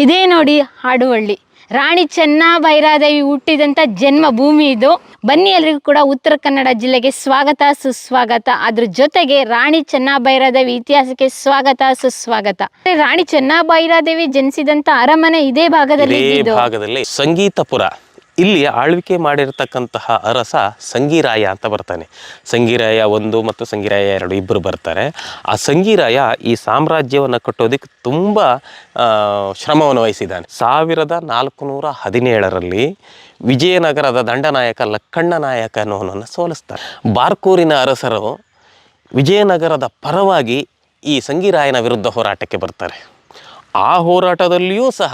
ಇದೇ ನೋಡಿ ಹಾಡುವಳ್ಳಿ. ರಾಣಿ ಚೆನ್ನಭೈರಾದೇವಿ ಹುಟ್ಟಿದಂಥ ಜನ್ಮಭೂಮಿ ಇದು. ಬನ್ನಿ ಎಲ್ರಿಗೂ ಕೂಡ ಉತ್ತರ ಕನ್ನಡ ಜಿಲ್ಲೆಗೆ ಸ್ವಾಗತ ಸುಸ್ವಾಗತ. ಅದ್ರ ಜೊತೆಗೆ ರಾಣಿ ಚೆನ್ನಭೈರಾದೇವಿ ಇತಿಹಾಸಕ್ಕೆ ಸ್ವಾಗತ ಸುಸ್ವಾಗತ. ರಾಣಿ ಚೆನ್ನಭೈರಾದೇವಿ ಜನಿಸಿದಂಥ ಅರಮನೆ ಇದೇ ಭಾಗದಲ್ಲಿ ಸಂಗೀತಪುರ. ಇಲ್ಲಿ ಆಳ್ವಿಕೆ ಮಾಡಿರ್ತಕ್ಕಂತಹ ಅರಸ ಸಂಗಿರಾಯ ಅಂತ ಬರ್ತಾನೆ. ಸಂಗಿರಾಯ 1 ಮತ್ತು ಸಂಗಿರಾಯ 2 ಇಬ್ಬರು ಬರ್ತಾರೆ. ಆ ಸಂಗಿರಾಯ ಈ ಸಾಮ್ರಾಜ್ಯವನ್ನು ಕಟ್ಟೋದಕ್ಕೆ ತುಂಬ ಶ್ರಮವನ್ನು ವಹಿಸಿದ್ದಾನೆ. 1417ರಲ್ಲಿ ವಿಜಯನಗರದ ದಂಡನಾಯಕ ಲಕ್ಕಣ್ಣ ನಾಯಕ ಅನ್ನೋನನ್ನು ಸೋಲಿಸ್ತಾರೆ. ಬಾರ್ಕೂರಿನ ಅರಸರು ವಿಜಯನಗರದ ಪರವಾಗಿ ಈ ಸಂಗಿರಾಯನ ವಿರುದ್ಧ ಹೋರಾಟಕ್ಕೆ ಬರ್ತಾರೆ. ಆ ಹೋರಾಟದಲ್ಲಿಯೂ ಸಹ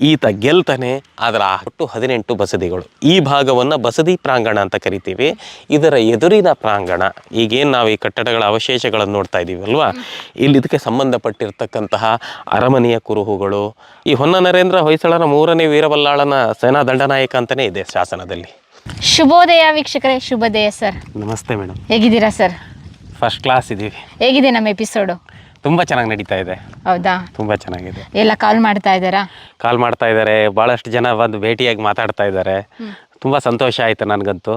ಈತ ಗೆಲ್ತಾನೆ. ಅದರ ಒಟ್ಟು 18 ಬಸದಿಗಳು. ಈ ಭಾಗವನ್ನು ಬಸದಿ ಪ್ರಾಂಗಣ ಅಂತ ಕರಿತೀವಿ. ಇದರ ಎದುರಿನ ಪ್ರಾಂಗಣ, ಈಗೇನು ನಾವು ಈ ಕಟ್ಟಡಗಳ ಅವಶೇಷಗಳನ್ನು ನೋಡ್ತಾ ಇದ್ದೀವಿ ಅಲ್ವಾ, ಇಲ್ಲಿ ಇದಕ್ಕೆ ಸಂಬಂಧಪಟ್ಟಿರ್ತಕ್ಕಂತಹ ಅರಮನೆಯ ಕುರುಹುಗಳು. ಈ ಹೊನ್ನ ನರೇಂದ್ರ ಹೊಯ್ಸಳನ 3ನೇ ವೀರಬಲ್ಲಾಳನ ಸೇನಾ ದಂಡನಾಯಕ ಅಂತಲೇ ಇದೆ ಶಾಸನದಲ್ಲಿ. ಶುಭೋದಯ ವೀಕ್ಷಕರೇ. ಶುಭೋದಯ ಸರ್. ನಮಸ್ತೆ ಮೇಡಮ್, ಹೇಗಿದ್ದೀರಾ ಸರ್? ಫಸ್ಟ್ ಕ್ಲಾಸ್ ಇದ್ದೀವಿ. ಹೇಗಿದೆ ನಮ್ಮ ಎಪಿಸೋಡು? ತುಂಬ ಚೆನ್ನಾಗಿ ನಡೀತಾ ಇದೆ. ಹೌದಾ? ತುಂಬ ಚೆನ್ನಾಗಿದೆ. ಎಲ್ಲ ಕಾಲ್ ಮಾಡ್ತಾ ಇದ್ದಾರಾ? ಕಾಲ್ ಮಾಡ್ತಾ ಇದ್ದಾರೆ, ಭಾಳಷ್ಟು ಜನ ಬಂದು ಭೇಟಿಯಾಗಿ ಮಾತಾಡ್ತಾ ಇದ್ದಾರೆ. ತುಂಬ ಸಂತೋಷ ಆಯಿತು ನನಗಂತೂ.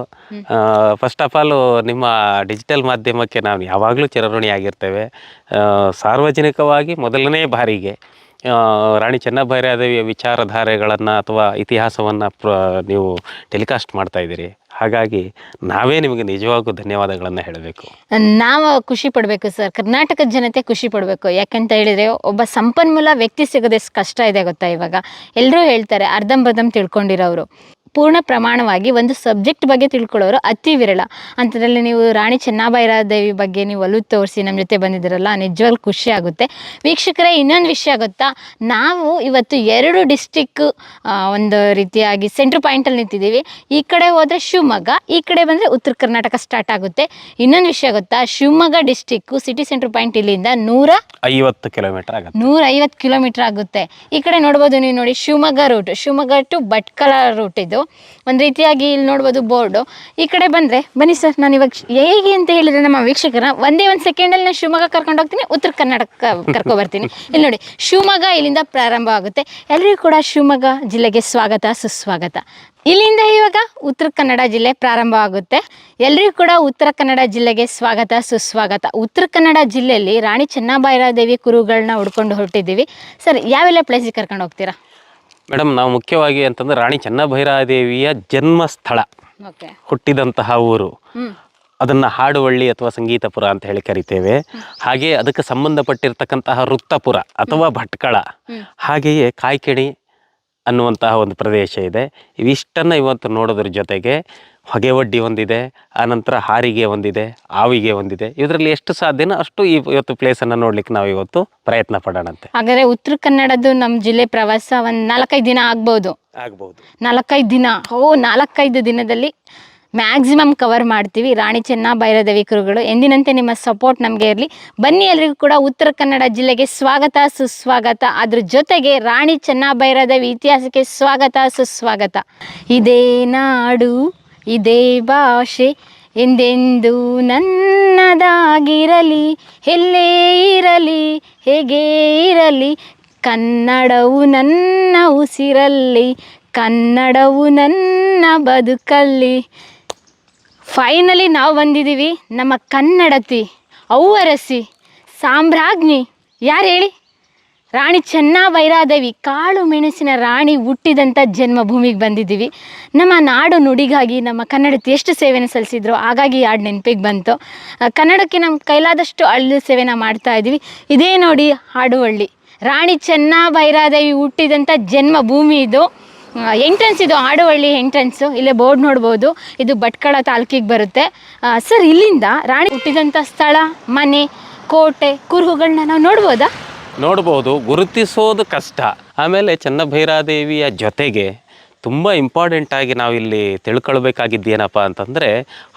ಫಸ್ಟ್ ಆಫ್ ಆಲ್ ನಿಮ್ಮ ಡಿಜಿಟಲ್ ಮಾಧ್ಯಮಕ್ಕೆ ನಾವು ಯಾವಾಗಲೂ ಚಿರಋಣಿಯಾಗಿರ್ತೇವೆ. ಸಾರ್ವಜನಿಕವಾಗಿ ಮೊದಲನೇ ಬಾರಿಗೆ ರಾಣಿ ಚೆನ್ನಭೈರಾದೇವಿಯ ವಿಚಾರಧಾರೆಗಳನ್ನು ಅಥವಾ ಇತಿಹಾಸವನ್ನು ನೀವು ಟೆಲಿಕಾಸ್ಟ್ ಮಾಡ್ತಾಯಿದ್ದೀರಿ. ಹಾಗಾಗಿ ನಾವೇ ನಿಮಗೆ ನಿಜವಾಗೂ ಧನ್ಯವಾದಗಳನ್ನು ಹೇಳಬೇಕು. ನಾವು ಖುಷಿ ಪಡಬೇಕು ಸರ್, ಕರ್ನಾಟಕದ ಜನತೆ ಖುಷಿ ಪಡಬೇಕು. ಯಾಕಂತ ಹೇಳಿದರೆ ಒಬ್ಬ ಸಂಪನ್ಮೂಲ ವ್ಯಕ್ತಿ ಸಿಗೋದು ಎಷ್ಟು ಕಷ್ಟ ಇದೆ ಗೊತ್ತಾ. ಇವಾಗ ಎಲ್ಲರೂ ಹೇಳ್ತಾರೆ ಅರ್ಧಂಬರ್ಧಂ ತಿಳ್ಕೊಂಡಿರೋರು. ಪೂರ್ಣ ಪ್ರಮಾಣವಾಗಿ ಒಂದು ಸಬ್ಜೆಕ್ಟ್ ಬಗ್ಗೆ ತಿಳ್ಕೊಳ್ಳೋರು ಅತಿ ವಿರಳ. ಅಂಥದ್ರಲ್ಲಿ ನೀವು ರಾಣಿ ಚೆನ್ನಭೈರಾದೇವಿ ಬಗ್ಗೆ ನೀವು ಒಲವು ತೋರಿಸಿ ನಮ್ಮ ಜೊತೆ ಬಂದಿದ್ದೀರಲ್ಲ, ನಿಜವಾಗ್ಲೂ ಖುಷಿ ಆಗುತ್ತೆ. ವೀಕ್ಷಕರೇ, ಇನ್ನೊಂದು ವಿಷಯ ಗೊತ್ತಾ, ನಾವು ಇವತ್ತು 2 ಡಿಸ್ಟಿಕ್ ಒಂದು ರೀತಿಯಾಗಿ ಸೆಂಟ್ರ್ ಪಾಯಿಂಟಲ್ಲಿ ನಿಂತಿದ್ದೀವಿ. ಈ ಕಡೆ ಹೋದರೆ ಶಿವಮೊಗ್ಗ, ಈ ಕಡೆ ಬಂದರೆ ಉತ್ತರ ಕರ್ನಾಟಕ ಸ್ಟಾರ್ಟ್ ಆಗುತ್ತೆ. ಇನ್ನೊಂದು ವಿಷಯ ಗೊತ್ತಾ, Shivamogga district city centre point ಇಲ್ಲಿಂದ 150 ಕಿಲೋಮೀಟರ್ ಆಗುತ್ತೆ. 150 ಕಿಲೋಮೀಟರ್ ಆಗುತ್ತೆ. ಈ ಕಡೆ ನೋಡ್ಬೋದು ನೀವು, ನೋಡಿ Shivamogga route, Shivamogga to Bhatkal route. ಇದು ಒಂದು ರೀತಿಯಾಗಿ ಇಲ್ಲಿ ನೋಡ್ಬೋದು ಬೋರ್ಡು. ಈ ಕಡೆ ಬಂದರೆ ಬನ್ನಿ ಸರ್, ನಾನು ಇವಾಗ ಹೇಗೆ ಅಂತ ಹೇಳಿದರೆ ನಮ್ಮ ವೀಕ್ಷಕರ ಒಂದೇ ಒಂದು ಸೆಕೆಂಡಲ್ಲಿ ನಾನು ಶಿವಮೊಗ್ಗ ಕರ್ಕೊಂಡು ಹೋಗ್ತೀನಿ, ಉತ್ತರ ಕರ್ನಾಟಕ ಕರ್ಕೊಬರ್ತೀನಿ. ಇಲ್ಲಿ ನೋಡಿ ಶಿವಮೊಗ್ಗ ಇಲ್ಲಿಂದ ಪ್ರಾರಂಭ ಆಗುತ್ತೆ. ಎಲ್ಲರಿಗೂ ಕೂಡ ಶಿವಮೊಗ್ಗ ಜಿಲ್ಲೆಗೆ ಸ್ವಾಗತ ಸುಸ್ವಾಗತ. ಇಲ್ಲಿಂದ ಇವಾಗ ಉತ್ತರ ಕನ್ನಡ ಜಿಲ್ಲೆ ಪ್ರಾರಂಭ ಆಗುತ್ತೆ. ಎಲ್ಲರಿಗೂ ಕೂಡ ಉತ್ತರ ಕನ್ನಡ ಜಿಲ್ಲೆಗೆ ಸ್ವಾಗತ ಸುಸ್ವಾಗತ. ಉತ್ತರ ಕನ್ನಡ ಜಿಲ್ಲೆಯಲ್ಲಿ ರಾಣಿ ಚೆನ್ನಭೈರಾದೇವಿ ಕುರುಹುಗಳನ್ನ ಹುಡ್ಕೊಂಡು ಹೊರಟಿದ್ದೀವಿ. ಸರ್, ಯಾವೆಲ್ಲ ಪ್ಲೇಸಿಗೆ ಕರ್ಕೊಂಡು ಹೋಗ್ತೀರಾ? ಮೇಡಮ್, ನಾವು ಮುಖ್ಯವಾಗಿ ಅಂತಂದರೆ ರಾಣಿ ಚೆನ್ನಭೈರಾದೇವಿಯ ಜನ್ಮಸ್ಥಳ, ಹುಟ್ಟಿದಂತಹ ಊರು, ಅದನ್ನು ಹಾಡುವಳ್ಳಿ ಅಥವಾ ಸಂಗೀತಪುರ ಅಂತ ಹೇಳಿ ಕರಿತೇವೆ. ಹಾಗೆಯೇ ಅದಕ್ಕೆ ಸಂಬಂಧಪಟ್ಟಿರ್ತಕ್ಕಂತಹ ವೃತ್ತಪುರ ಅಥವಾ ಭಟ್ಕಳ, ಹಾಗೆಯೇ ಕಾಯ್ಕಿಣಿ ಅನ್ನುವಂತಹ ಒಂದು ಪ್ರದೇಶ ಇದೆ. ಇವಿಷ್ಟನ್ನು ಇವತ್ತು ನೋಡೋದ್ರ ಜೊತೆಗೆ ಹೊಗೆವಡ್ಡಿ ಒಂದಿದೆ, ಆನಂತರ ಹಾರಿಗೆ ಒಂದಿದೆ, ಆವಿಗೆ ಒಂದಿದೆ. ಇದರಲ್ಲಿ ಎಷ್ಟು ಸಾಧ್ಯನೋ ಅಷ್ಟು ಇವತ್ತು ಪ್ಲೇಸನ್ನು ನೋಡ್ಲಿಕ್ಕೆ ನಾವು ಇವತ್ತು ಪ್ರಯತ್ನ ಪಡೋಣಂತೆ. ಹಾಗಾದರೆ ಉತ್ತರ ಕನ್ನಡದ್ದು ನಮ್ಮ ಜಿಲ್ಲೆ ಪ್ರವಾಸ ಒಂದು 4-5 ದಿನ ಆಗ್ಬೋದು. 4-5 ದಿನ. 4-5 ದಿನದಲ್ಲಿ ಮ್ಯಾಕ್ಸಿಮಮ್ ಕವರ್ ಮಾಡ್ತೀವಿ ರಾಣಿ ಚೆನ್ನಭೈರಾದೇವಿ ಕುರುಹುಗಳು. ಎಂದಿನಂತೆ ನಿಮ್ಮ ಸಪೋರ್ಟ್ ನಮಗೆ ಇರಲಿ. ಬನ್ನಿ ಎಲ್ರಿಗೂ ಕೂಡ ಉತ್ತರ ಕನ್ನಡ ಜಿಲ್ಲೆಗೆ ಸ್ವಾಗತ ಸುಸ್ವಾಗತ. ಅದ್ರ ಜೊತೆಗೆ ರಾಣಿ ಚೆನ್ನಭೈರಾದೇವಿ ಇತಿಹಾಸಕ್ಕೆ ಸ್ವಾಗತ ಸುಸ್ವಾಗತ. ಇದೇ ನಾಡು, ಇದೇ ಭಾಷೆ ಎಂದೆಂದು ನನ್ನದಾಗಿರಲಿ, ಎಲ್ಲೇ ಇರಲಿ ಹೇಗೇ ಇರಲಿ, ಕನ್ನಡವು ನನ್ನ ಉಸಿರಲ್ಲಿ, ಕನ್ನಡವು ನನ್ನ ಬದುಕಲ್ಲಿ. ಫೈನಲಿ ನಾವು ಬಂದಿದ್ದೀವಿ. ನಮ್ಮ ಕನ್ನಡತಿ, ಔವರಸಿ, ಸಾಮ್ರಾಜ್ಞಿ ಯಾರು ಹೇಳಿ? ರಾಣಿ ಚೆನ್ನಭೈರಾದೇವಿ, ಕಾಳು ಮೆಣಸಿನ ರಾಣಿ ಹುಟ್ಟಿದಂಥ ಜನ್ಮಭೂಮಿಗೆ ಬಂದಿದ್ದೀವಿ. ನಮ್ಮ ನಾಡು ನುಡಿಗಾಗಿ ನಮ್ಮ ಕನ್ನಡತಿ ಎಷ್ಟು ಸೇವೆನ ಸಲ್ಲಿಸಿದ್ರು, ಹಾಗಾಗಿ ಹಾಡು ನೆನಪಿಗೆ ಬಂತು. ಕನ್ನಡಕ್ಕೆ ನಮ್ಮ ಕೈಲಾದಷ್ಟು ಅಳ್ಳು ಸೇವೆನ ಮಾಡ್ತಾ ಇದ್ದೀವಿ. ಇದೇ ನೋಡಿ ಹಾಡುವಳ್ಳಿ, ರಾಣಿ ಚೆನ್ನಭೈರಾದೇವಿ ಹುಟ್ಟಿದಂಥ ಜನ್ಮಭೂಮಿ ಇದು. ಎಂಟ್ರೆನ್ಸ್ ಇದು ಹಾಡುವಳ್ಳಿ ಎಂಟ್ರೆನ್ಸು. ಇಲ್ಲೇ ಬೋರ್ಡ್ ನೋಡ್ಬೋದು. ಇದು ಭಟ್ಕಳ ತಾಲೂಕಿಗೆ ಬರುತ್ತೆ. ಸರ್, ಇಲ್ಲಿಂದ ರಾಣಿ ಹುಟ್ಟಿದಂಥ ಸ್ಥಳ, ಮನೆ, ಕೋಟೆ, ಕುರುಹುಗಳನ್ನ ನಾವು ನೋಡ್ಬೋದಾ? ನೋಡ್ಬೋದು. ಗುರುತಿಸೋದು ಕಷ್ಟ. ಆಮೇಲೆ ಚೆನ್ನಭೈರಾದೇವಿಯ ಜೊತೆಗೆ ತುಂಬ ಇಂಪಾರ್ಟೆಂಟಾಗಿ ನಾವಿಲ್ಲಿ ತಿಳ್ಕೊಳ್ಬೇಕಾಗಿದ್ದೇನಪ್ಪ ಅಂತಂದರೆ,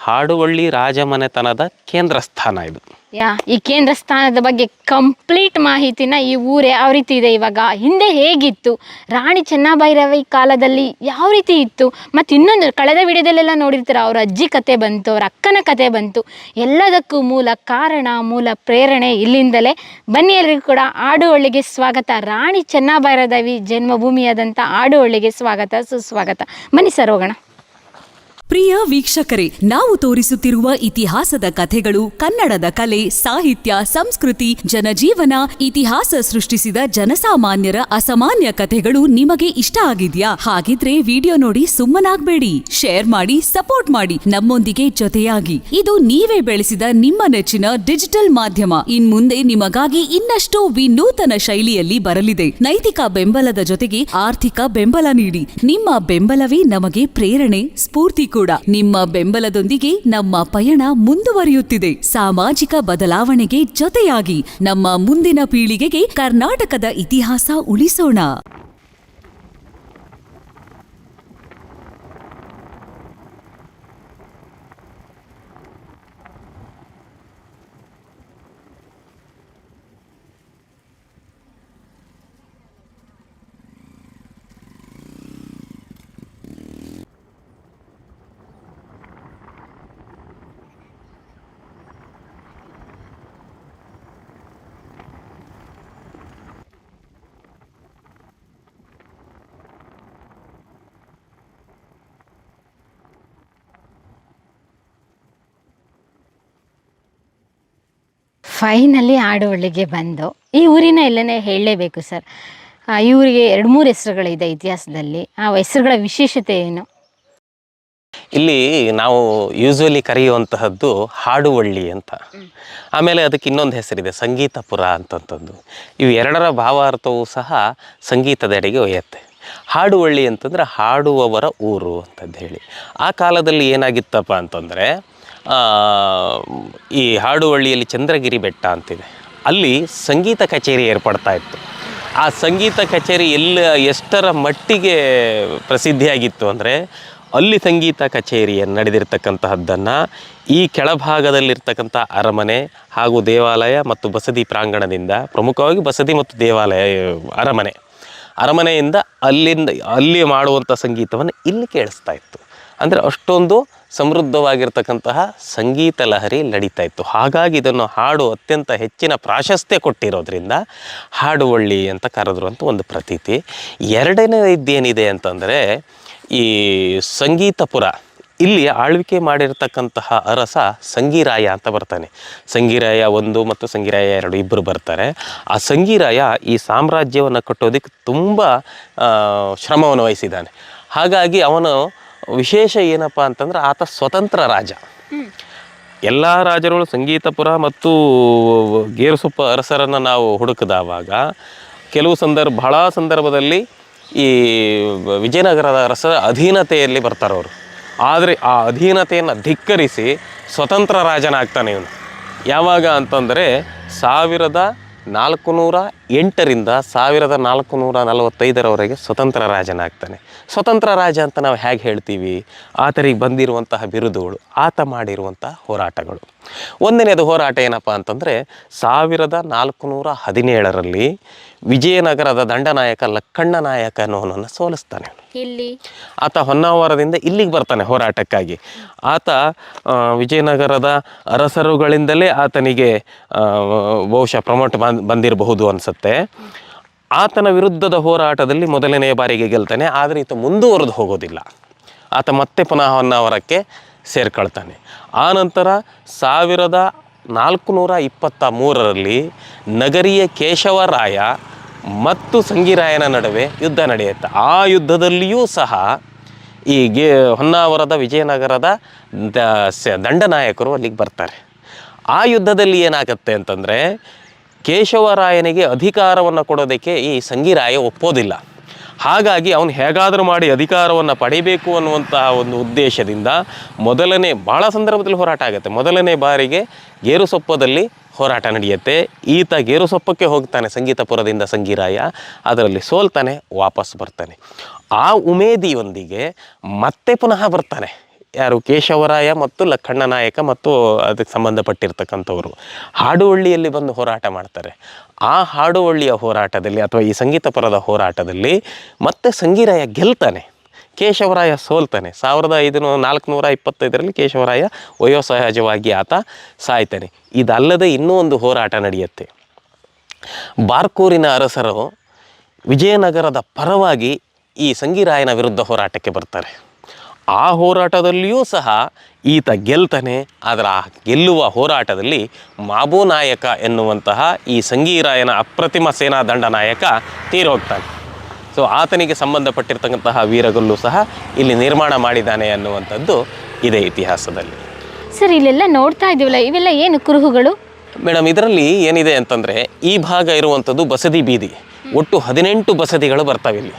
ಹಾಡುವಳ್ಳಿ ರಾಜಮನೆತನದ ಕೇಂದ್ರ ಸ್ಥಾನ ಇದು. ಈ ಕೇಂದ್ರ ಸ್ಥಾನದ ಬಗ್ಗೆ ಕಂಪ್ಲೀಟ್ ಮಾಹಿತಿನ ಈ ಊರು ಯಾವ ರೀತಿ ಇದೆ ಇವಾಗ, ಹಿಂದೆ ಹೇಗಿತ್ತು, ರಾಣಿ ಚೆನ್ನಭೈರವಿ ಕಾಲದಲ್ಲಿ ಯಾವ ರೀತಿ ಇತ್ತು, ಮತ್ತು ಇನ್ನೊಂದು ಕಳೆದ ವಿಡಿಯೋದಲ್ಲೆಲ್ಲ ನೋಡಿರ್ತೀರ ಅವ್ರ ಅಜ್ಜಿ ಕತೆ ಬಂತು, ಅವ್ರ ಅಕ್ಕನ ಕತೆ ಬಂತು. ಎಲ್ಲದಕ್ಕೂ ಮೂಲ ಕಾರಣ, ಮೂಲ ಪ್ರೇರಣೆ ಇಲ್ಲಿಂದಲೇ. ಬನ್ನಿ ಎಲ್ರಿಗೂ ಕೂಡ ಆಡುವಳ್ಳಿಗೆ ಸ್ವಾಗತ. ರಾಣಿ ಚೆನ್ನಭೈರದೇವಿ ಜನ್ಮಭೂಮಿಯಾದಂಥ ಆಡುವಳ್ಳಿಗೆ ಸ್ವಾಗತ, ಸುಸ್ವಾಗತ. ಬನ್ನಿ ಸರ್ ಹೋಗೋಣ. ಪ್ರಿಯ ವೀಕ್ಷಕರೇ, ನಾವು ತೋರಿಸುತ್ತಿರುವ ಇತಿಹಾಸದ ಕಥೆಗಳು ಕನ್ನಡದ ಕಲೆ, ಸಾಹಿತ್ಯ, ಸಂಸ್ಕೃತಿ, ಜನಜೀವನ, ಇತಿಹಾಸ ಸೃಷ್ಟಿಸಿದ ಜನಸಾಮಾನ್ಯರ ಅಸಾಮಾನ್ಯ ಕಥೆಗಳು ನಿಮಗೆ ಇಷ್ಟ ಆಗಿದ್ಯಾ? ಹಾಗಿದ್ರೆ ವಿಡಿಯೋ ನೋಡಿ ಸುಮ್ಮನಾಗ್ಬೇಡಿ, ಶೇರ್ ಮಾಡಿ, ಸಪೋರ್ಟ್ ಮಾಡಿ, ನಮ್ಮೊಂದಿಗೆ ಜೊತೆಯಾಗಿ. ಇದು ನೀವೇ ಬೆಳೆಸಿದ ನಿಮ್ಮ ನೆಚ್ಚಿನ ಡಿಜಿಟಲ್ ಮಾಧ್ಯಮ. ಇನ್ಮುಂದೆ ನಿಮಗಾಗಿ ಇನ್ನಷ್ಟು ವಿನೂತನ ಶೈಲಿಯಲ್ಲಿ ಬರಲಿದೆ. ನೈತಿಕ ಬೆಂಬಲದ ಜೊತೆಗೆ ಆರ್ಥಿಕ ಬೆಂಬಲ ನೀಡಿ. ನಿಮ್ಮ ಬೆಂಬಲವೇ ನಮಗೆ ಪ್ರೇರಣೆ, ಸ್ಫೂರ್ತಿ ಕೂಡ. ನಿಮ್ಮ ಬೆಂಬಲದೊಂದಿಗೆ ನಮ್ಮ ಪಯಣ ಮುಂದುವರಿಯುತ್ತಿದೆ. ಸಾಮಾಜಿಕ ಬದಲಾವಣೆಗೆ ಜೊತೆಯಾಗಿ ನಮ್ಮ ಮುಂದಿನ ಪೀಳಿಗೆಗೆ ಕರ್ನಾಟಕದ ಇತಿಹಾಸ ಉಳಿಸೋಣ. ಫೈನಲಿ ಆಡುವಳ್ಳಿಗೆ ಬಂದು ಈ ಊರಿನ ಎಲ್ಲನೇ ಹೇಳಲೇಬೇಕು ಸರ್. ಈ ಊರಿಗೆ 2-3 ಹೆಸರುಗಳಿದೆ ಇತಿಹಾಸದಲ್ಲಿ. ಆ ಹೆಸರುಗಳ ವಿಶೇಷತೆ ಏನು? ಇಲ್ಲಿ ನಾವು ಯೂಸ್ವಲಿ ಕರೆಯುವಂತಹದ್ದು ಹಾಡುವಳ್ಳಿ ಅಂತ. ಆಮೇಲೆ ಅದಕ್ಕೆ ಇನ್ನೊಂದು ಹೆಸರಿದೆ, ಸಂಗೀತಪುರ ಅಂತಂಥದ್ದು. ಇವು ಎರಡರ ಭಾವಾರ್ಥವೂ ಸಹ ಸಂಗೀತದೆಡೆಗೆ ಒಯ್ಯುತ್ತೆ. ಹಾಡುವಳ್ಳಿ ಅಂತಂದರೆ ಹಾಡುವವರ ಊರು ಅಂತಂದು ಹೇಳಿ. ಆ ಕಾಲದಲ್ಲಿ ಏನಾಗಿತ್ತಪ್ಪ ಅಂತಂದರೆ, ಈ ಹಾಡುವಳ್ಳಿಯಲ್ಲಿ ಚಂದ್ರಗಿರಿ ಬೆಟ್ಟ ಅಂತಿದೆ, ಅಲ್ಲಿ ಸಂಗೀತ ಕಚೇರಿ ಏರ್ಪಡ್ತಾ ಇತ್ತು. ಆ ಸಂಗೀತ ಕಚೇರಿ ಎಷ್ಟರ ಮಟ್ಟಿಗೆ ಪ್ರಸಿದ್ಧಿಯಾಗಿತ್ತು ಅಂದರೆ, ಅಲ್ಲಿ ಸಂಗೀತ ಕಚೇರಿ ನಡೆದಿರ್ತಕ್ಕಂತಹದ್ದನ್ನು ಈ ಕೆಳಭಾಗದಲ್ಲಿರ್ತಕ್ಕಂಥ ಅರಮನೆ ಹಾಗೂ ದೇವಾಲಯ ಮತ್ತು ಬಸದಿ ಪ್ರಾಂಗಣದಿಂದ, ಪ್ರಮುಖವಾಗಿ ಬಸದಿ ಮತ್ತು ದೇವಾಲಯ ಅರಮನೆಯಿಂದ ಅಲ್ಲಿ ಮಾಡುವಂಥ ಸಂಗೀತವನ್ನು ಇಲ್ಲಿ ಕೇಳಿಸ್ತಾ ಇತ್ತು. ಅಂದರೆ ಅಷ್ಟೊಂದು ಸಮೃದ್ಧವಾಗಿರ್ತಕ್ಕಂತಹ ಸಂಗೀತ ಲಹರಿ ನಡೀತಾ ಇತ್ತು. ಹಾಗಾಗಿ ಇದನ್ನು ಹಾಡು ಅತ್ಯಂತ ಹೆಚ್ಚಿನ ಪ್ರಾಶಸ್ತ್ಯ ಕೊಟ್ಟಿರೋದ್ರಿಂದ ಹಾಡುವಳ್ಳಿ ಅಂತ ಕರೆದ್ರು ಅಂತ ಒಂದು ಪ್ರತೀತಿ. ಎರಡನೇದೇನಿದೆ ಅಂತಂದರೆ, ಈ ಸಂಗೀತಪುರ, ಇಲ್ಲಿ ಆಳ್ವಿಕೆ ಮಾಡಿರ್ತಕ್ಕಂತಹ ಅರಸ ಸಂಗಿರಾಯ ಅಂತ ಬರ್ತಾನೆ. ಸಂಗಿರಾಯ 1 ಮತ್ತು ಸಂಗಿರಾಯ 2 ಇಬ್ಬರು ಬರ್ತಾರೆ. ಆ ಸಂಗಿರಾಯ ಈ ಸಾಮ್ರಾಜ್ಯವನ್ನು ಕಟ್ಟೋದಕ್ಕೆ ತುಂಬ ಶ್ರಮವನ್ನು ವಹಿಸಿದ್ದಾನೆ. ಹಾಗಾಗಿ ಅವನು ವಿಶೇಷ ಏನಪ್ಪ ಅಂತಂದ್ರೆ, ಆತ ಸ್ವತಂತ್ರ ರಾಜ. ಎಲ್ಲ ರಾಜರುಗಳು ಸಂಗೀತಪುರ ಮತ್ತು ಗೇರುಸೊಪ್ಪ ಅರಸರನ್ನು ನಾವು ಹುಡುಕಿದವಾಗ ಬಹಳ ಸಂದರ್ಭದಲ್ಲಿ ಈ ವಿಜಯನಗರದ ಅರಸರ ಅಧೀನತೆಯಲ್ಲಿ ಬರ್ತಾರವರು. ಆದರೆ ಆ ಅಧೀನತೆಯನ್ನು ಧಿಕ್ಕರಿಸಿ ಸ್ವತಂತ್ರ ರಾಜನಾಗ್ತಾನೆ ಇವನು. ಯಾವಾಗ ಅಂತಂದರೆ 1408ರಿಂದ 1445ರವರೆಗೆ ಸ್ವತಂತ್ರ ರಾಜನಾಗ್ತಾನೆ. ಸ್ವತಂತ್ರ ರಾಜ ಅಂತ ನಾವು ಹೇಗೆ ಹೇಳ್ತೀವಿ? ಆತನಿಗೆ ಬಂದಿರುವಂತಹ ಬಿರುದುಗಳು, ಆತ ಮಾಡಿರುವಂಥ ಹೋರಾಟಗಳು. ಒಂದನೇದು ಹೋರಾಟ ಏನಪ್ಪ ಅಂತಂದರೆ, 1417ರಲ್ಲಿ ವಿಜಯನಗರದ ದಂಡನಾಯಕ ಲಕ್ಕಣ್ಣ ನಾಯಕ ಅನ್ನೋನನ್ನು ಸೋಲಿಸ್ತಾನೆ. ಇಲ್ಲಿ ಆತ ಹೊನ್ನಾವರದಿಂದ ಇಲ್ಲಿಗೆ ಬರ್ತಾನೆ ಹೋರಾಟಕ್ಕಾಗಿ. ಆತ ವಿಜಯನಗರದ ಅರಸರುಗಳಿಂದಲೇ ಆತನಿಗೆ ಬಹುಶಃ ಪ್ರಮೋಟ್ ಬಂದಿರಬಹುದು ಅನಿಸುತ್ತೆ. ಆತನ ವಿರುದ್ಧದ ಹೋರಾಟದಲ್ಲಿ ಮೊದಲನೆಯ ಬಾರಿಗೆ ಗೆಲ್ತಾನೆ. ಆದರೆ ಈತ ಮುಂದುವರೆದು ಹೋಗೋದಿಲ್ಲ. ಆತ ಮತ್ತೆ ಪುನಃ ಹೊನ್ನಾವರಕ್ಕೆ ಸೇರ್ಕೊಳ್ತಾನೆ. ಆನಂತರ 1423ರಲ್ಲಿ ನಗರಿಯ ಕೇಶವರಾಯ ಮತ್ತು ಸಂಗಿರಾಯನ ನಡುವೆ ಯುದ್ಧ ನಡೆಯುತ್ತೆ. ಆ ಯುದ್ಧದಲ್ಲಿಯೂ ಸಹ ಈ ಹೊನ್ನಾವರದ ವಿಜಯನಗರದ ದಂಡನಾಯಕರು ಅಲ್ಲಿಗೆ ಬರ್ತಾರೆ. ಆ ಯುದ್ಧದಲ್ಲಿ ಏನಾಗುತ್ತೆ ಅಂತಂದರೆ, ಕೇಶವರಾಯನಿಗೆ ಅಧಿಕಾರವನ್ನು ಕೊಡೋದಕ್ಕೆ ಈ ಸಂಗಿರಾಯ ಒಪ್ಪೋದಿಲ್ಲ. ಹಾಗಾಗಿ ಅವನು ಹೇಗಾದರೂ ಮಾಡಿ ಅಧಿಕಾರವನ್ನು ಪಡಿಬೇಕು ಅನ್ನುವಂತಹ ಒಂದು ಉದ್ದೇಶದಿಂದ ಭಾಳ ಸಂದರ್ಭದಲ್ಲಿ ಹೋರಾಟ ಆಗುತ್ತೆ. ಮೊದಲನೇ ಬಾರಿಗೆ ಗೇರುಸೊಪ್ಪದಲ್ಲಿ ಹೋರಾಟ ನಡೆಯುತ್ತೆ. ಈತ ಗೇರುಸೊಪ್ಪಕ್ಕೆ ಹೋಗ್ತಾನೆ ಸಂಗೀತಪುರದಿಂದ ಸಂಗಿರಾಯ. ಅದರಲ್ಲಿ ಸೋಲ್ತಾನೆ, ವಾಪಸ್ ಬರ್ತಾನೆ. ಆ ಉಮೇದಿಯೊಂದಿಗೆ ಮತ್ತೆ ಪುನಃ ಬರ್ತಾನೆ ಯಾರು ಕೇಶವರಾಯ ಮತ್ತು ಲಕ್ಕಣ್ಣ ನಾಯಕ ಮತ್ತು ಅದಕ್ಕೆ ಸಂಬಂಧಪಟ್ಟಿರ್ತಕ್ಕಂಥವ್ರು ಹಾಡುವಳ್ಳಿಯಲ್ಲಿ ಬಂದು ಹೋರಾಟ ಮಾಡ್ತಾರೆ. ಆ ಹಾಡುವಳ್ಳಿಯ ಹೋರಾಟದಲ್ಲಿ ಅಥವಾ ಈ ಸಂಗೀತ ಪರದ ಹೋರಾಟದಲ್ಲಿ ಮತ್ತೆ ಸಂಗೀರಾಯ ಗೆಲ್ತಾನೆ, ಕೇಶವರಾಯ ಸೋಲ್ತಾನೆ. 1425 ಕೇಶವರಾಯ ವಯೋಸಹಜವಾಗಿ ಆತ ಸಾಯ್ತಾನೆ. ಇದಲ್ಲದೆ ಇನ್ನೂ ಒಂದು ಹೋರಾಟ ನಡೆಯುತ್ತೆ. ಬಾರ್ಕೂರಿನ ಅರಸರು ವಿಜಯನಗರದ ಪರವಾಗಿ ಈ ಸಂಗೀರಾಯನ ವಿರುದ್ಧ ಹೋರಾಟಕ್ಕೆ ಬರ್ತಾರೆ. ಆ ಹೋರಾಟದಲ್ಲಿಯೂ ಸಹ ಈತ ಗೆಲ್ತಾನೆ. ಆದರೆ ಆ ಗೆಲ್ಲುವ ಹೋರಾಟದಲ್ಲಿ ಮಾಬೂ ನಾಯಕ ಎನ್ನುವಂತಹ ಈ ಸಂಗೀರಾಯನ ಅಪ್ರತಿಮ ಸೇನಾ ದಂಡನಾಯಕ ತೀರೋಗ್ತಾನೆ. ಸೊ ಆತನಿಗೆ ಸಂಬಂಧಪಟ್ಟಿರ್ತಕ್ಕಂತಹ ವೀರಗಲ್ಲು ಸಹ ಇಲ್ಲಿ ನಿರ್ಮಾಣ ಮಾಡಿದ್ದಾನೆ ಅನ್ನುವಂಥದ್ದು ಇದೆ ಇತಿಹಾಸದಲ್ಲಿ. ಸರ್ ಇಲ್ಲೆಲ್ಲ ನೋಡ್ತಾ ಇದ್ದೀವಲ್ಲ, ಇವೆಲ್ಲ ಏನು ಕುರುಹುಗಳು? ಮೇಡಮ್, ಇದರಲ್ಲಿ ಏನಿದೆ ಅಂತಂದರೆ ಈ ಭಾಗ ಇರುವಂಥದ್ದು ಬಸದಿ ಬೀದಿ. ಒಟ್ಟು 18 ಬಸದಿಗಳು ಬರ್ತಾವೆ ಇಲ್ಲಿ,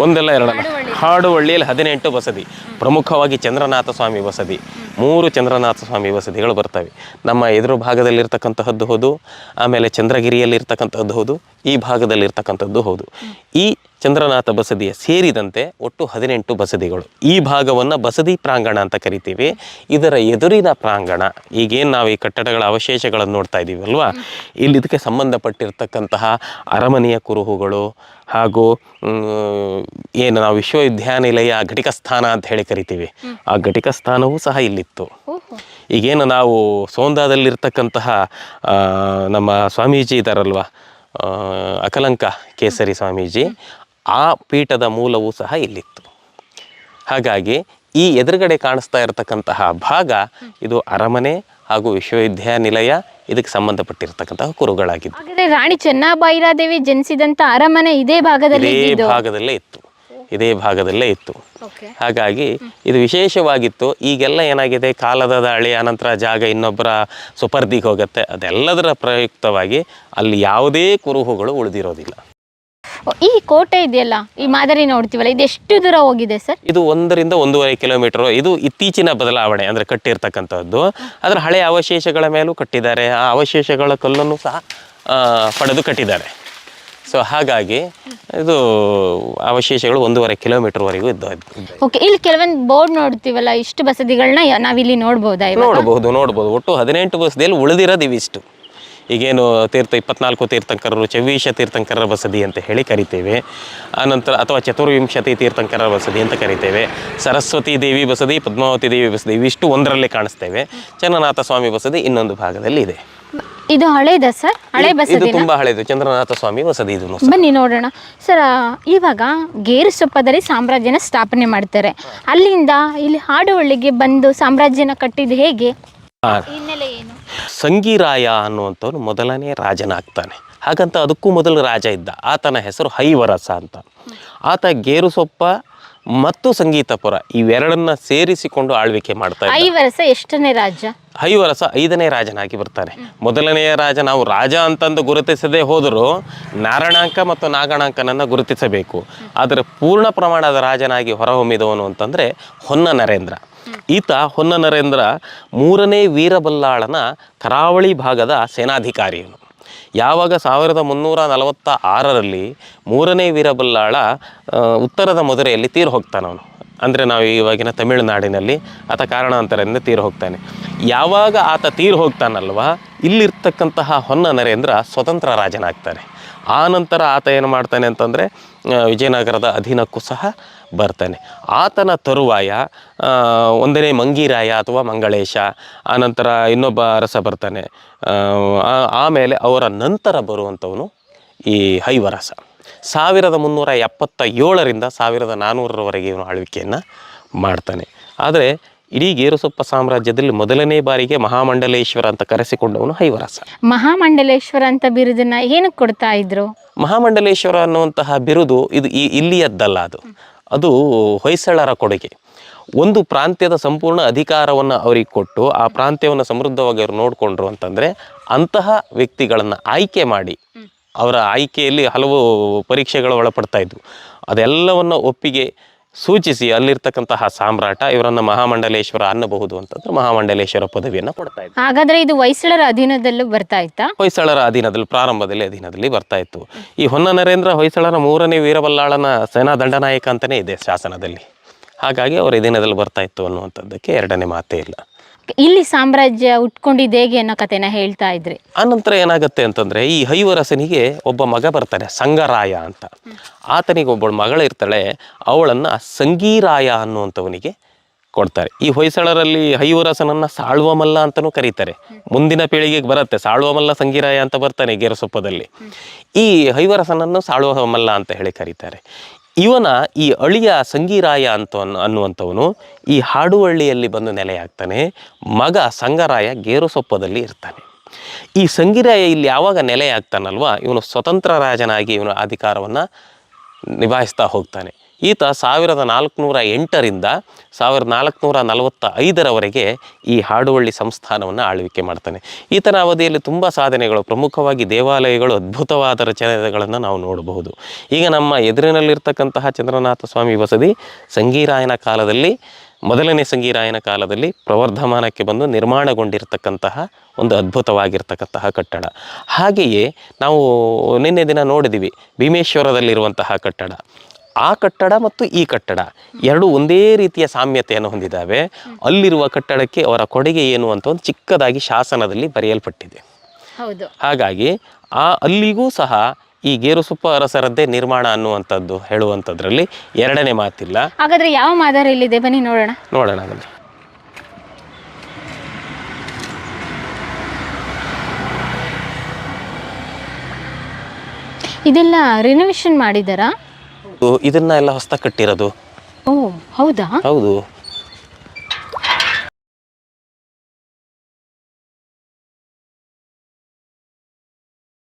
ಒಂದೆಲ್ಲ ಎರಡಲ್ಲ. ಹಾಡುವಳ್ಳಿಯಲ್ಲಿ 18 ಬಸದಿ, ಪ್ರಮುಖವಾಗಿ ಚಂದ್ರನಾಥ ಸ್ವಾಮಿ ಬಸದಿ, 3 ಚಂದ್ರನಾಥ ಸ್ವಾಮಿ ಬಸದಿಗಳು ಬರ್ತವೆ. ನಮ್ಮ ಎದುರು ಭಾಗದಲ್ಲಿರ್ತಕ್ಕಂತಹದ್ದು ಹೌದು, ಆಮೇಲೆ ಚಂದ್ರಗಿರಿಯಲ್ಲಿರ್ತಕ್ಕಂಥದ್ದು ಹೌದು, ಈ ಭಾಗದಲ್ಲಿರ್ತಕ್ಕಂಥದ್ದು ಹೌದು. ಈ ಚಂದ್ರನಾಥ ಬಸದಿಯ ಸೇರಿದಂತೆ ಒಟ್ಟು 18 ಬಸದಿಗಳು. ಈ ಭಾಗವನ್ನು ಬಸದಿ ಪ್ರಾಂಗಣ ಅಂತ ಕರಿತೀವಿ. ಇದರ ಎದುರಿನ ಪ್ರಾಂಗಣ, ಈಗೇನು ನಾವು ಈ ಕಟ್ಟಡಗಳ ಅವಶೇಷಗಳನ್ನು ನೋಡ್ತಾ ಇದ್ದೀವಲ್ವ, ಇಲ್ಲಿ ಇದಕ್ಕೆ ಸಂಬಂಧಪಟ್ಟಿರ್ತಕ್ಕಂತಹ ಅರಮನೆಯ ಕುರುಹುಗಳು ಹಾಗೂ ಏನು ನಾವು ವಿಶ್ವವಿದ್ಯಾನಿಲಯ ಘಟಿಕ ಸ್ಥಾನ ಅಂತ ಹೇಳಿ ಕರಿತೀವಿ, ಆ ಘಟಿಕ ಸ್ಥಾನವೂ ಸಹ ಇಲ್ಲಿತ್ತು. ಈಗೇನು ನಾವು ಸೋಂದಾದಲ್ಲಿರ್ತಕ್ಕಂತಹ ನಮ್ಮ ಸ್ವಾಮೀಜಿ ಇದ್ದಾರಲ್ವ, ಅಕಲಂಕ ಕೇಸರಿ ಸ್ವಾಮೀಜಿ, ಆ ಪೀಠದ ಮೂಲವೂ ಸಹ ಇಲ್ಲಿತ್ತು. ಹಾಗಾಗಿ ಈ ಎದುರುಗಡೆ ಕಾಣಿಸ್ತಾ ಇರತಕ್ಕಂತಹ ಭಾಗ ಇದು ಅರಮನೆ ಹಾಗೂ ವಿಶ್ವವಿದ್ಯಾನಿಲಯ, ಇದಕ್ಕೆ ಸಂಬಂಧಪಟ್ಟಿರ್ತಕ್ಕಂತಹ ಕುರುಗಳಾಗಿದ್ದು. ಹಾಗಾದ್ರೆ ರಾಣಿ ಚೆನ್ನಬೈರಾದೇವಿ ಜನಿಸಿದಂತ ಅರಮನೆ ಇದೇ ಭಾಗದಲ್ಲೇ ಇತ್ತು. ಇದೇ ಭಾಗದಲ್ಲೇ ಇತ್ತು. ಹಾಗಾಗಿ ಇದು ವಿಶೇಷವಾಗಿತ್ತು. ಈಗೆಲ್ಲ ಏನಾಗಿದೆ, ಕಾಲದ ದಾಳಿ ಅನಂತರ ಜಾಗ ಇನ್ನೊಬ್ಬರ ಸುಪರ್ದಿಗೆ ಹೋಗುತ್ತೆ. ಅದೆಲ್ಲದರ ಪ್ರಯುಕ್ತವಾಗಿ ಅಲ್ಲಿ ಯಾವುದೇ ಕುರುಹುಗಳು ಉಳಿದಿರೋದಿಲ್ಲ. ಈ ಕೋಟೆ ಇದೆಯಲ್ಲ, ಈ ಮಾದರಿ ನೋಡ್ತೀವಲ್ಲ, ಇದು ಎಷ್ಟು ದೂರ ಹೋಗಿದೆ ಸರ್? ಇದು 1 ರಿಂದ 1.5 ಕಿಲೋಮೀಟರ್. ಇದು ಇತ್ತೀಚಿನ ಬದಲಾವಣೆ, ಅಂದರೆ ಕಟ್ಟಿರ್ತಕ್ಕಂಥದ್ದು. ಅದರ ಹಳೆಯ ಅವಶೇಷಗಳ ಮೇಲೂ ಕಟ್ಟಿದ್ದಾರೆ, ಆ ಅವಶೇಷಗಳ ಕಲ್ಲನ್ನು ಸಹ ಪಡೆದು ಕಟ್ಟಿದ್ದಾರೆ. ಸೊ ಹಾಗಾಗಿ ಇದು ಅವಶೇಷಗಳು 1.5 ಕಿಲೋಮೀಟರ್ವರೆಗೂ ಇದ್ದು. ಓಕೆ, ಇಲ್ಲಿ ಕೆಲವೊಂದು ಬೋರ್ಡ್ ನೋಡ್ತೀವಲ್ಲ, ಇಷ್ಟು ಬಸದಿಗಳನ್ನ ನಾವಿಲ್ಲಿ ನೋಡ್ಬೋದಾ? ನೋಡ್ಬೋದು. ಒಟ್ಟು 18 ಬಸದಿಯಲ್ಲಿ ಉಳಿದಿರೋದು ಇವಿಷ್ಟು. ಈಗೇನು 24 ತೀರ್ಥಂಕರರು, ಚವ್ವೀಶ ತೀರ್ಥಂಕರರ ಬಸದಿ ಅಂತ ಹೇಳಿ ಕರಿತೇವೆ. ಆನಂತರ ಅಥವಾ ಚತುರ್ವಿಂಶತಿ ತೀರ್ಥಂಕರರ ಬಸದಿ ಅಂತ ಕರಿತೇವೆ. ಸರಸ್ವತಿ ದೇವಿ ಬಸದಿ, ಪದ್ಮಾವತಿ ದೇವಿ ಬಸದಿ, ಇವಿಷ್ಟು ಒಂದರಲ್ಲೇ ಕಾಣಿಸ್ತೇವೆ. ಚಂದ್ರನಾಥ ಸ್ವಾಮಿ ಬಸದಿ ಇನ್ನೊಂದು ಭಾಗದಲ್ಲಿ ಇದೆ. ಇದು ಹಳೇದ ಸರ್? ಹಳೆ ಬಸದಿ? ಇದು ತುಂಬಾ ಹಳೇದು, ಚಂದ್ರನಾಥ ಸ್ವಾಮಿ ಬಸದಿ. ಇದು ಬನ್ನಿ ನೋಡೋಣ ಸರ್. ಇವಾಗ ಗೇರುಸೊಪ್ಪದಲ್ಲಿ ಸಾಮ್ರಾಜ್ಯನ ಸ್ಥಾಪನೆ ಮಾಡ್ತಾರೆ. ಅಲ್ಲಿಂದ ಇಲ್ಲಿ ಹಾಡುವಳ್ಳಿಗೆ ಬಂದು ಸಾಮ್ರಾಜ್ಯನ ಕಟ್ಟಿದ್ದು ಹೇಗೆ? ಹಿನ್ನೆಲೆ ಏನು? ಸಂಗೀರಾಯ ಅನ್ನುವಂಥವ್ನು ಮೊದಲನೇ ರಾಜನಾಗ್ತಾನೆ. ಹಾಗಂತ ಅದಕ್ಕೂ ಮೊದಲು ರಾಜ ಇದ್ದ, ಆತನ ಹೆಸರು ಹೈವರಸ ಅಂತ. ಆತ ಗೇರುಸೊಪ್ಪ ಮತ್ತು ಸಂಗೀತಪುರ ಇವೆರಡನ್ನ ಸೇರಿಸಿಕೊಂಡು ಆಳ್ವಿಕೆ ಮಾಡ್ತಾ ಇದ್ದ. ಹೈವರಸ ಎಷ್ಟನೇ ರಾಜ? ಹೈವರಸ 5ನೇ ರಾಜನಾಗಿ ಬರ್ತಾನೆ. ಮೊದಲನೆಯ ರಾಜ ನಾವು ರಾಜ ಅಂತಂದು ಗುರುತಿಸದೇ ಹೋದರೂ ನಾರಣಾಂಕ ಮತ್ತು ನಾಗಣಾಂಕನನ್ನು ಗುರುತಿಸಬೇಕು. ಆದರೆ ಪೂರ್ಣ ಪ್ರಮಾಣದ ರಾಜನಾಗಿ ಹೊರಹೊಮ್ಮಿದವನು ಅಂತಂದರೆ ಹೊನ್ನ ನರೇಂದ್ರ. ಈತ ಹೊನ್ನ ನರೇಂದ್ರ 3ನೇ ವೀರಬಲ್ಲಾಳನ ಕರಾವಳಿ ಭಾಗದ ಸೇನಾಧಿಕಾರಿಯನು. ಯಾವಾಗ 1346ರಲ್ಲಿ 3ನೇ ವೀರಬಲ್ಲಾಳ ಉತ್ತರದ ಮಧುರೆಯಲ್ಲಿ ತೀರು ಹೋಗ್ತಾನವನು, ಅಂದರೆ ನಾವು ಇವಾಗಿನ ತಮಿಳುನಾಡಿನಲ್ಲಿ ಆತ ಕಾರಣಾಂತರದಿಂದ ತೀರು ಹೋಗ್ತಾನೆ. ಯಾವಾಗ ಆತ ತೀರು ಹೋಗ್ತಾನಲ್ವ, ಇಲ್ಲಿರ್ತಕ್ಕಂತಹ ಹೊನ್ನ ನರೇಂದ್ರ ಸ್ವತಂತ್ರ ರಾಜನಾಗ್ತಾನೆ. ಆ ನಂತರ ಆತ ಏನು ಮಾಡ್ತಾನೆ ಅಂತಂದರೆ ವಿಜಯನಗರದ ಅಧೀನಕ್ಕೂ ಸಹ ಬರ್ತಾನೆ. ಆತನ ತರುವಾಯ 1ನೇ ಮಂಗೀರಾಯ ಅಥವಾ ಮಂಗಳೇಶ, ಆನಂತರ ಇನ್ನೊಬ್ಬ ಅರಸ ಬರ್ತಾನೆ. ಆಮೇಲೆ ಅವರ ನಂತರ ಬರುವಂಥವನು ಈ ಹೈವರಸ. 1377ರಿಂದ 1400ರವರೆಗೆ ಇವನು ಆಳ್ವಿಕೆಯನ್ನು ಮಾಡ್ತಾನೆ. ಆದರೆ ಇಡೀ ಗೇರುಸೊಪ್ಪ ಸಾಮ್ರಾಜ್ಯದಲ್ಲಿ ಮೊದಲನೇ ಬಾರಿಗೆ ಮಹಾಮಂಡಲೇಶ್ವರ ಅಂತ ಕರೆಸಿಕೊಂಡವನು ಹೈವರಸ. ಮಹಾಮಂಡಲೇಶ್ವರ ಅಂತ ಬಿರುದನ್ನ ಏನಕ್ಕೆ ಕೊಡ್ತಾ ಇದ್ರು? ಮಹಾಮಂಡಲೇಶ್ವರ ಅನ್ನುವಂತಹ ಬಿರುದು ಇದು ಇಲ್ಲಿಯದ್ದಲ್ಲ, ಅದು ಹೊಯ್ಸಳರ ಕೊಡುಗೆ. ಒಂದು ಪ್ರಾಂತ್ಯದ ಸಂಪೂರ್ಣ ಅಧಿಕಾರವನ್ನು ಅವರಿಗೆ ಕೊಟ್ಟು ಆ ಪ್ರಾಂತ್ಯವನ್ನು ಸಮೃದ್ಧವಾಗಿ ಅವರು ನೋಡಿಕೊಂಡ್ರು ಅಂತಂದರೆ ಅಂತಹ ವ್ಯಕ್ತಿಗಳನ್ನು ಆಯ್ಕೆ ಮಾಡಿ, ಅವರ ಆಯ್ಕೆಯಲ್ಲಿ ಹಲವು ಪರೀಕ್ಷೆಗಳು ಒಳಪಡ್ತಾ ಇದ್ವು, ಅದೆಲ್ಲವನ್ನು ಒಪ್ಪಿಗೆ ಸೂಚಿಸಿ ಅಲ್ಲಿರ್ತಕ್ಕಂತಹ ಸಾಮ್ರಾಟ ಇವರನ್ನು ಮಹಾಮಂಡಲೇಶ್ವರ ಅನ್ನಬಹುದು ಅಂತಂದ್ರೆ ಮಹಾಮಂಡಲೇಶ್ವರ ಪದವಿಯನ್ನು ಕೊಡ್ತಾ ಇತ್ತು. ಹಾಗಾದ್ರೆ ಇದು ಹೊಯ್ಸಳರ ಅಧೀನದಲ್ಲೂ ಬರ್ತಾ ಇತ್ತಾ? ಹೊಯ್ಸಳರ ಅಧೀನದಲ್ಲಿ ಅಧೀನದಲ್ಲಿ ಬರ್ತಾ ಇತ್ತು. ಈ ಹೊನ್ನ ನರೇಂದ್ರ ಹೊಯ್ಸಳರ 3ನೇ ವೀರಬಲ್ಲಾಳನ ಸೇನಾ ದಂಡನಾಯಕ ಅಂತಲೇ ಇದೆ ಶಾಸನದಲ್ಲಿ. ಹಾಗಾಗಿ ಅವರ ದಿನದಲ್ಲಿ ಬರ್ತಾ ಇತ್ತು ಅನ್ನುವಂಥದ್ದಕ್ಕೆ ಎರಡನೇ ಮಾತೇ ಇಲ್ಲ. ಇಲ್ಲಿ ಸಾಮ್ರಾಜ್ಯ ಉಟ್ಕೊಂಡಿದ್ದು ಹೇಗೆ ಅನ್ನೋ ಕಥೆನ ಹೇಳ್ತಾ ಇದ್ರಿ. ಆನಂತರ ಏನಾಗುತ್ತೆ ಅಂತಂದರೆ, ಈ ಹೈವರಸನಿಗೆ ಒಬ್ಬ ಮಗ ಬರ್ತಾನೆ ಸಂಗರಾಯ ಅಂತ. ಆತನಿಗೆ ಒಬ್ಬಳು ಮಗಳಿರ್ತಾಳೆ, ಅವಳನ್ನು ಸಂಗೀರಾಯ ಅನ್ನುವಂಥವನಿಗೆ ಕೊಡ್ತಾರೆ. ಈ ಹೊಯ್ಸಳರಲ್ಲಿ ಹೈವರಸನನ್ನು ಸಾಳ್ವಮಲ್ಲ ಅಂತಲೂ ಕರೀತಾರೆ. ಮುಂದಿನ ಪೀಳಿಗೆಗೆ ಬರುತ್ತೆ ಸಾಳ್ವಮಲ್ಲ ಸಂಗೀರಾಯ ಅಂತ ಬರ್ತಾನೆ ಗೇರುಸೊಪ್ಪದಲ್ಲಿ. ಈ ಹೈವರಸನನ್ನು ಸಾಳ್ವಮಲ್ಲ ಅಂತ ಹೇಳಿ ಕರೀತಾರೆ. ಇವನ ಈ ಅಳಿಯ ಸಂಗೀರಾಯ ಅನ್ನುವಂಥವನು ಈ ಹಾಡುವಳ್ಳಿಯಲ್ಲಿ ಬಂದು ನೆಲೆಯಾಗ್ತಾನೆ. ಮಗ ಸಂಗರಾಯ ಗೇರುಸೊಪ್ಪದಲ್ಲಿ ಇರ್ತಾನೆ. ಈ ಸಂಗೀರಾಯ ಇಲ್ಲಿ ಯಾವಾಗ ನೆಲೆಯಾಗ್ತಾನಲ್ವ, ಇವನು ಸ್ವತಂತ್ರ ರಾಜನಾಗಿ ಇವನು ಅಧಿಕಾರವನ್ನು ನಿಭಾಯಿಸ್ತಾ ಹೋಗ್ತಾನೆ. ಈತ 1408ರಿಂದ 1445ರವರೆಗೆ ಈ ಹಾಡುವಳ್ಳಿ ಸಂಸ್ಥಾನವನ್ನು ಆಳ್ವಿಕೆ ಮಾಡ್ತಾನೆ. ಈತನ ಅವಧಿಯಲ್ಲಿ ತುಂಬ ಸಾಧನೆಗಳು, ಪ್ರಮುಖವಾಗಿ ದೇವಾಲಯಗಳು, ಅದ್ಭುತವಾದ ರಚನೆಗಳನ್ನು ನಾವು ನೋಡಬಹುದು. ಈಗ ನಮ್ಮ ಎದುರಿನಲ್ಲಿರ್ತಕ್ಕಂತಹ ಚಂದ್ರನಾಥ ಸ್ವಾಮಿ ಬಸದಿ ಸಂಗೀರಾಯನ ಕಾಲದಲ್ಲಿ, ಮೊದಲನೇ ಸಂಗೀರಾಯನ ಕಾಲದಲ್ಲಿ ಪ್ರವರ್ಧಮಾನಕ್ಕೆ ಬಂದು ನಿರ್ಮಾಣಗೊಂಡಿರ್ತಕ್ಕಂತಹ ಒಂದು ಅದ್ಭುತವಾಗಿರ್ತಕ್ಕಂತಹ ಕಟ್ಟಡ. ಹಾಗೆಯೇ ನಾವು ನಿನ್ನೆ ದಿನ ನೋಡಿದ್ದೀವಿ ಭೀಮೇಶ್ವರದಲ್ಲಿರುವಂತಹ ಕಟ್ಟಡ. ಆ ಕಟ್ಟಡ ಮತ್ತು ಈ ಕಟ್ಟಡ ಎರಡು ಒಂದೇ ರೀತಿಯ ಸಾಮ್ಯತೆಯನ್ನು ಹೊಂದಿದ್ದಾವೆ. ಅಲ್ಲಿರುವ ಕಟ್ಟಡಕ್ಕೆ ಅವರ ಕೊಡುಗೆ ಏನು ಅಂತ ಒಂದು ಚಿಕ್ಕದಾಗಿ ಶಾಸನದಲ್ಲಿ ಬರೆಯಲ್ಪಟ್ಟಿದೆ. ಹೌದು. ಹಾಗಾಗಿ ಅಲ್ಲಿಗೂ ಸಹ ಈ ಗೇರುಸೊಪ್ಪ ಅರಸರದ್ದೇ ನಿರ್ಮಾಣ ಅನ್ನುವಂಥದ್ದು ಹೇಳುವಂಥದ್ರಲ್ಲಿ ಎರಡನೇ ಮಾತಿಲ್ಲ. ಹಾಗಾದ್ರೆ ಯಾವ ಮಾದರ ಇಲ್ಲಿದೆ, ಬನ್ನಿ ನೋಡೋಣ. ಬನ್ನಿ. ಇದೆಲ್ಲ ರಿನೋವೇಷನ್ ಮಾಡಿದಾರಾ? ಇದನ್ನ ಎಲ್ಲ ಹೊಸ ಕಟ್ಟಿರೋದು. ಓ ಹೌದಾ? ಹೌದು.